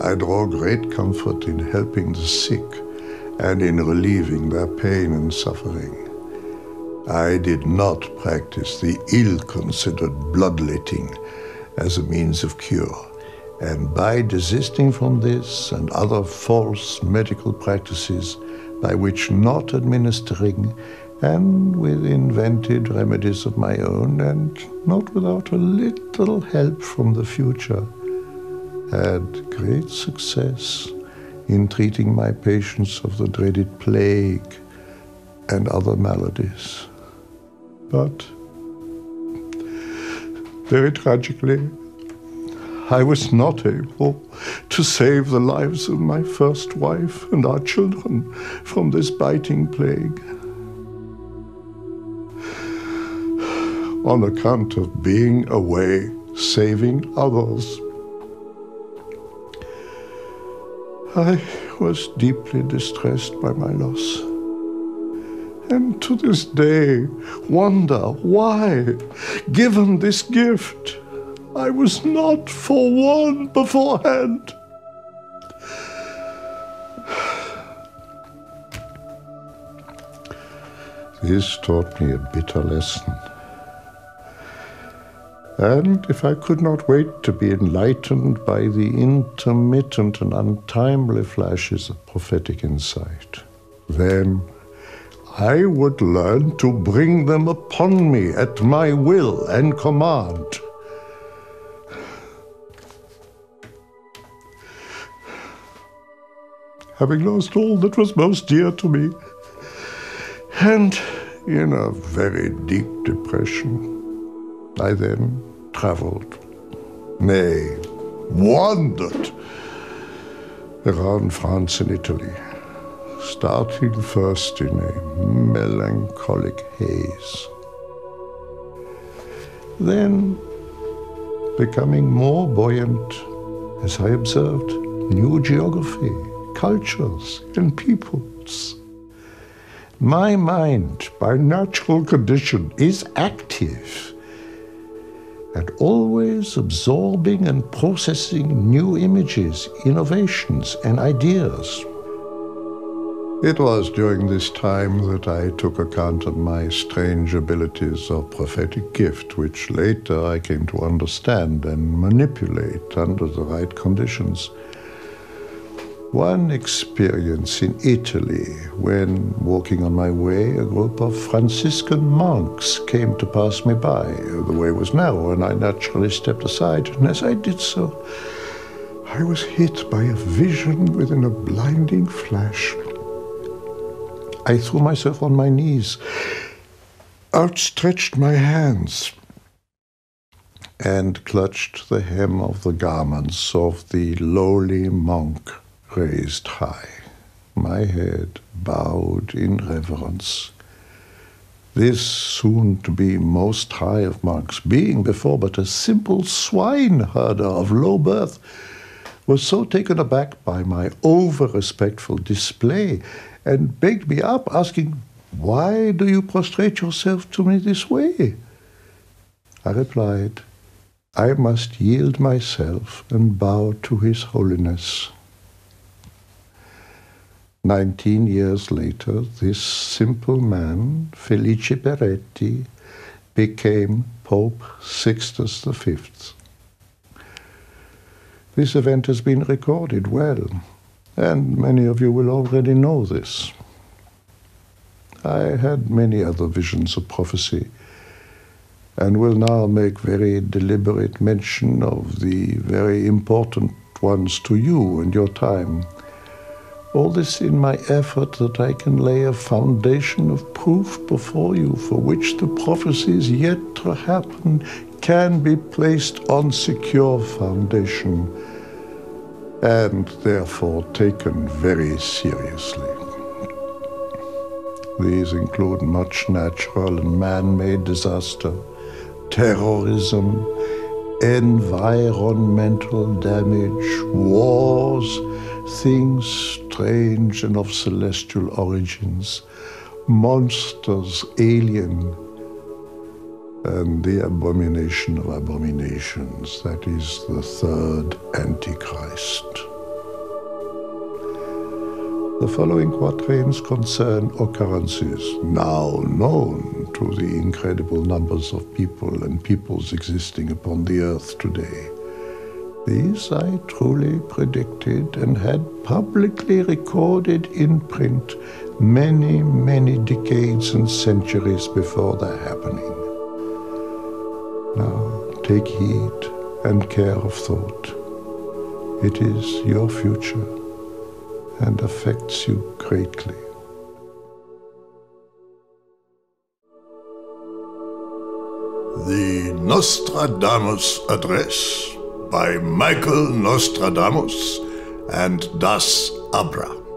I draw great comfort in helping the sick and in relieving their pain and suffering. I did not practice the ill-considered bloodletting as a means of cure, and by desisting from this and other false medical practices by which not administering, and with invented remedies of my own, and not without a little help from the future, had great success in treating my patients of the dreaded plague and other maladies. But, very tragically, I was not able to save the lives of my first wife and our children from this biting plague. On account of being away saving others, I was deeply distressed by my loss, and to this day wonder why, given this gift, I was not forewarned beforehand. This taught me a bitter lesson. And if I could not wait to be enlightened by the intermittent and untimely flashes of prophetic insight, then I would learn to bring them upon me at my will and command. Having lost all that was most dear to me, and in a very deep depression, I then traveled, nay, wandered around France and Italy, starting first in a melancholic haze, then becoming more buoyant as I observed new geography, cultures, and peoples. My mind, by natural condition, is active and always absorbing and processing new images, innovations, and ideas. It was during this time that I took account of my strange abilities of prophetic gift, which later I came to understand and manipulate under the right conditions. One experience in Italy, when walking on my way, a group of Franciscan monks came to pass me by. The way was narrow, and I naturally stepped aside, and as I did so, I was hit by a vision within a blinding flash. I threw myself on my knees, outstretched my hands, and clutched the hem of the garments of the lowly monk raised high, my head bowed in reverence. This soon-to-be Most High of monks, being before but a simple swine-herder of low birth, was so taken aback by my over-respectful display and begged me up, asking, "Why do you prostrate yourself to me this way?" I replied, "I must yield myself and bow to His Holiness." 19 years later, this simple man, Felice Peretti, became Pope Sixtus V. This event has been recorded well, and many of you will already know this. I had many other visions of prophecy, and will now make very deliberate mention of the very important ones to you and your time. All this in my effort that I can lay a foundation of proof before you for which the prophecies yet to happen can be placed on secure foundation and therefore taken very seriously. These include much natural and man-made disaster, terrorism, environmental damage, wars, things strange and of celestial origins, monsters, alien, and the abomination of abominations, that is the third Antichrist. The following quatrains concern occurrences now known to the incredible numbers of people and peoples existing upon the earth today. These I truly predicted and had publicly recorded in print many, many decades and centuries before their happening. Now take heed and care of thought. It is your future and affects you greatly. The Nostradamus Address by Michael Nostradamus and das Abra.